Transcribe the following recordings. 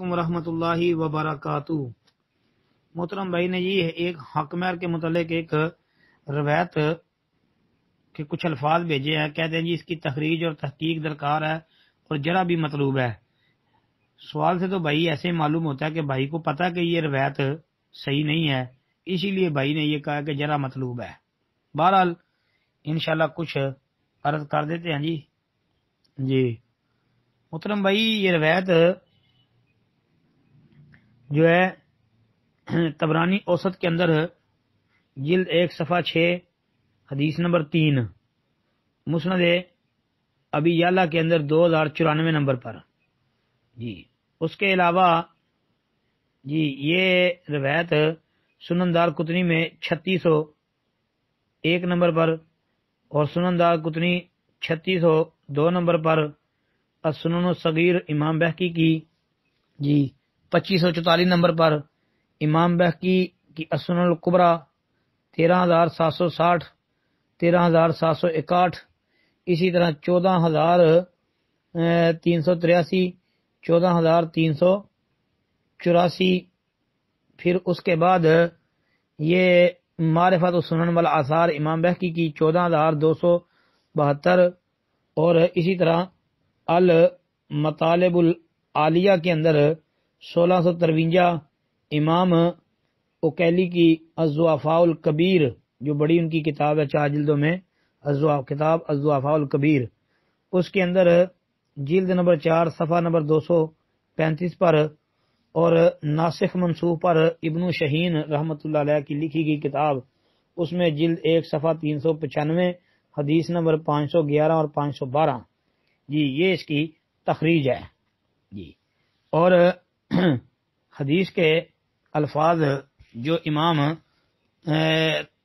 ورحمۃ اللہ وبرکاتہ۔ محترم بھائی نے جی ایک حکمر کے متعلق ایک روایت کے کچھ الفاظ بھیجے ہیں، کہتے ہیں جی اس کی تخریج اور تحقیق درکار ہے اور جرا بھی مطلوب ہے۔ سوال سے تو بھائی ایسے معلوم ہوتا ہے کہ بھائی کو پتا کہ یہ روایت صحیح نہیں ہے، اسی لیے بھائی نے یہ کہا کہ جرا مطلوب ہے۔ بہرحال انشاءاللہ کچھ عرض کر دیتے ہیں جی محترم بھائی، یہ روایت جو ہے طبرانی اوسط کے اندر جلد 1 صفحہ 6 حدیث نمبر 3، مسند ابی یعلا کے اندر 2094 نمبر پر جی۔ اس کے علاوہ جی یہ روایت سنن دار قطنی میں 3601 نمبر پر اور سنن دار قطنی 3602 نمبر پر، السنن الصغیر امام بہقی کی جی 2544 نمبر پر، امام بہقی کی السنن الکبریٰ 13760 13761، اسی طرح 14383 14384، پھر اس کے بعد یہ معرفت السنن والآثار امام بہقی کی 14272، اور اسی طرح المطالب العالیہ کے اندر 1653، امام اوکیلی کی الضعفاء الکبیر جو بڑی ان کی کتاب ہے 4 جلدوں میں، کتاب الضعفاء الکبیر، اس کے اندر جلد نمبر 4 صفحہ نمبر 235 پر، اور ناسخ منسوخ پر ابن شہین رحمۃ اللہ علیہ کی لکھی گئی کتاب، اس میں جلد 1 صفحہ 395 حدیث نمبر 511 اور 512 جی یہ اس کی تخریج ہے جی۔ اور حدیث کے الفاظ جو امام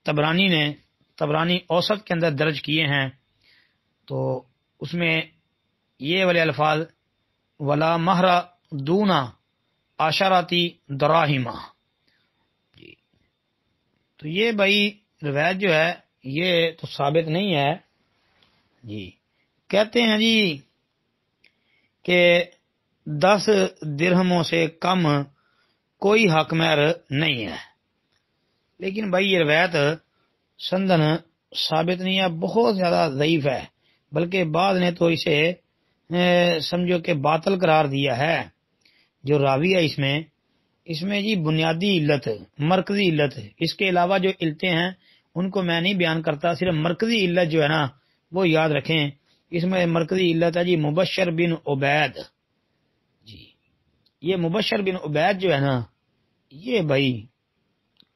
طبرانی اوسط کے اندر درج کیے ہیں، تو اس میں یہ والے الفاظ ولا مہر دونا عشراتی دراہما جی، تو یہ بھائی روایت جو ہے یہ تو ثابت نہیں ہے جی۔ کہتے ہیں جی کہ 10 درہموں سے کم کوئی حق مہر نہیں ہے، لیکن بھائی یہ روایت سندن ثابت نہیں ہے، بہت زیادہ ضعیف ہے، بلکہ بعض نے تو اسے سمجھو کہ باطل قرار دیا ہے۔ جو راوی ہے اس میں جی بنیادی علت، مرکزی علت، اس کے علاوہ جو علتیں ہیں ان کو میں نہیں بیان کرتا، صرف مرکزی علت جو ہے نا وہ یاد رکھیں۔ اس میں مرکزی علت ہے جی مبشر بن عبید جی۔ یہ مبشر بن عبید جو ہے نا یہ بھائی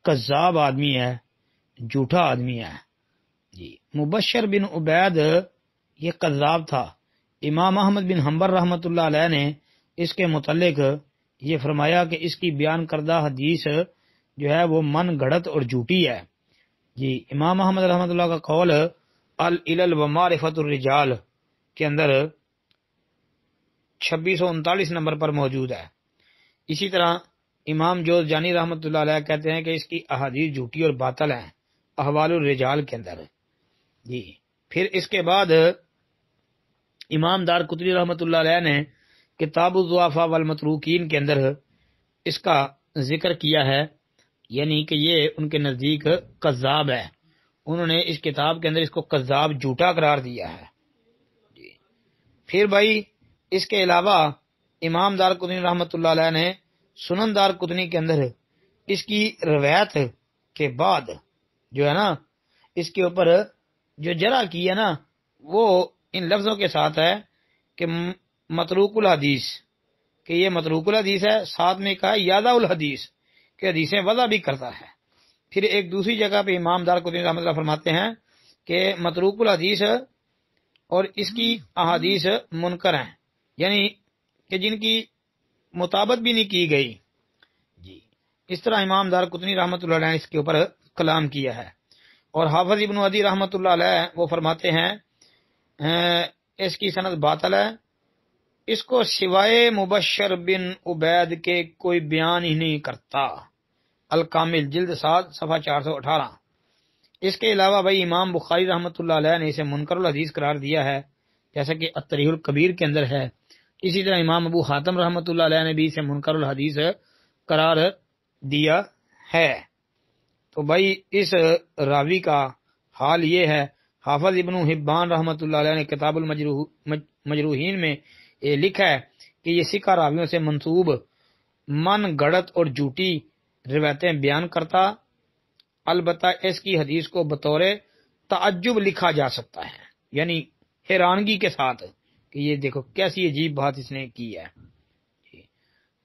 کذاب آدمی ہے، جھوٹا آدمی ہے جی۔ مبشر بن عبید یہ کذاب تھا۔ امام احمد بن حنبل رحمۃ اللہ علیہ نے اس کے متعلق یہ فرمایا کہ اس کی بیان کردہ حدیث جو ہے وہ من گھڑت اور جھوٹی ہے جی۔ امام احمد رحمۃ اللہ کا قول العلل و معرفت الرجال کے اندر 2639 نمبر پر موجود ہے۔ اسی طرح امام جوز جانی رحمۃ اللہ علیہ کہتے ہیں کہ اس کی احادیث جھوٹی اور باطل ہیں احوال الرجال کے اندر جی۔ پھر اس کے بعد امام دار قطنی رحمۃ اللہ علیہ نے کتاب الضعفاء والمتروکین کے اندر اس کا ذکر کیا ہے، یعنی کہ یہ ان کے نزدیک کذاب ہے، انہوں نے اس کتاب کے اندر اس کو کذاب جھوٹا قرار دیا ہے جی۔ پھر بھائی اس کے علاوہ امام دار قطنی رحمۃ اللہ علیہ نے سنن دار قطنی کے اندر اس کی روایت کے بعد جو ہے نا اس کے اوپر جو جرح کی ہے نا وہ ان لفظوں کے ساتھ ہے کہ متروک الحدیث، کہ یہ متروک الحدیث ہے، ساتھ میں کہا یادہ الحدیث کہ حدیثیں وضع بھی کرتا ہے۔ پھر ایک دوسری جگہ پہ امام دار قطنی رحمۃ اللہ فرماتے ہیں کہ متروک الحدیث اور اس کی احادیث منکر ہیں، یعنی کہ جن کی مطابقت بھی نہیں کی گئی جی۔ اس طرح امام دار قطنی رحمۃ اللہ علیہ نے اس کے اوپر کلام کیا ہے۔ اور حافظ ابن عدی رحمۃ اللہ علیہ وہ فرماتے ہیں اس کی سند باطل ہے، اس کو سوائے مبشر بن عبید کے کوئی بیان ہی نہیں کرتا، الکامل جلد 7 صفحہ 418۔ اس کے علاوہ بھائی امام بخاری رحمۃ اللہ علیہ نے اسے منکر الحدیث قرار دیا ہے، جیسا کہ التاریخ الکبیر کے اندر ہے، اسی طرح امام ابو حاتم رحمۃ اللہ علیہ نے بھی اسے منکر الحدیث قرار دیا ہے۔ تو بھائی اس راوی کا حال یہ ہے۔ حافظ ابن حبان رحمۃ اللہ علیہ نے کتاب المجروحین میں یہ لکھا ہے کہ یہ سکہ راویوں سے منسوب من گڑت اور جھوٹی روایتیں بیان کرتا، البتہ اس کی حدیث کو بطور تعجب لکھا جا سکتا ہے، یعنی حیرانگی کے ساتھ کہ یہ دیکھو کیسی عجیب بات اس نے کی ہے۔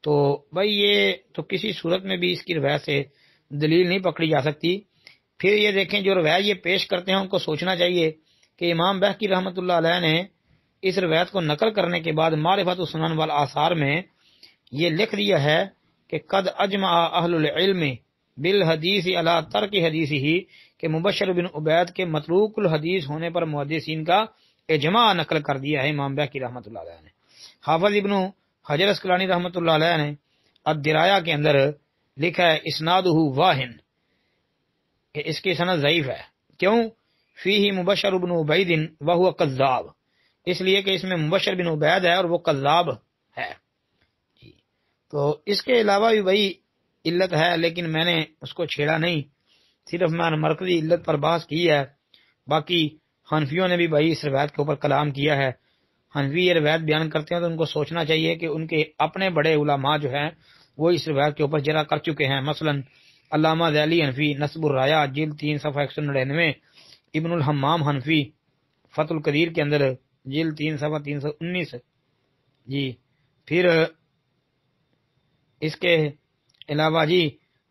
تو بھائی یہ تو کسی صورت میں بھی اس کی روایت سے دلیل نہیں پکڑی جا سکتی۔ پھر یہ دیکھیں جو روایت یہ پیش کرتے ہیں ان کو سوچنا چاہیے کہ امام بہقی رحمۃ اللہ علیہ نے اس روایت کو نقل کرنے کے بعد معرفت السنن والآثار میں یہ لکھ دیا ہے کہ قد اجمع اہل العلم بالحدیث علی ترک حدیث ہی، کہ مبشر بن عبید کے متروک الحدیث ہونے پر محدثین کا اجماع نقل کر دیا ہے امام بہقی رحمۃ اللہ علیہ نے۔ حافظ ابن حجر اسقلانی رحمۃ اللہ علیہ نے الدرایا کے اندر لکھا ہے اسنادہ واہن، کہ اس کی سند ضعیف ہے۔ کیوں؟ فیہ مبشر بن عبید وہو کذاب، اس لیے کہ اس میں مبشر بن عبید ہے اور وہ کذاب ہے۔ تو اس کے علاوہ بھی بھائی علت ہے، لیکن میں نے اس کو چھیڑا نہیں، صرف میں نے مرکزی علت پر بحث کی ہے۔ باقی حنفیوں نے بھی بھائی اس روایت کے اوپر کلام کیا ہے۔ حنفی یہ روایت بیان کرتے ہیں تو ان کو سوچنا چاہیے کہ ان کے اپنے بڑے علماء جو ہیں وہ اس روایت کے اوپر جرح کر چکے ہیں۔ مثلا علامہ ذیلی حنفی نصب الرایا جلد 3 صفحہ 199، ابن الحمام حنفی فتح القدیر کے اندر جلد 3 صفحہ 319۔ جی پھر اس کے علاوہ جی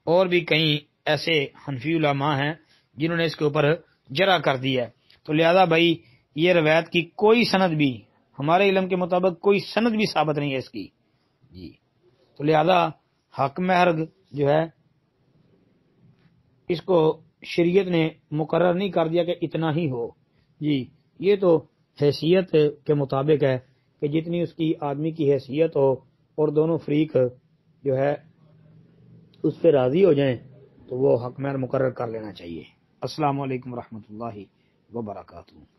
اور بھی کئی ایسے حنفی علماء ہیں جنہوں نے اس کے اوپر جرح کر دی ہے۔ تو لہذا بھائی یہ روایت کی کوئی سند بھی ہمارے علم کے مطابق کوئی سند بھی ثابت نہیں ہے اس کی جی۔ تو لہذا حق محرگ جو ہے اس کو شریعت نے مقرر نہیں کر دیا کہ اتنا ہی ہو جی، یہ تو حیثیت کے مطابق ہے کہ جتنی اس کی آدمی کی حیثیت ہو اور دونوں فریق جو ہے اس پہ راضی ہو جائیں تو وہ حق مہر مقرر کر لینا چاہیے۔ السلام علیکم ورحمۃ اللہ وبرکاتہ۔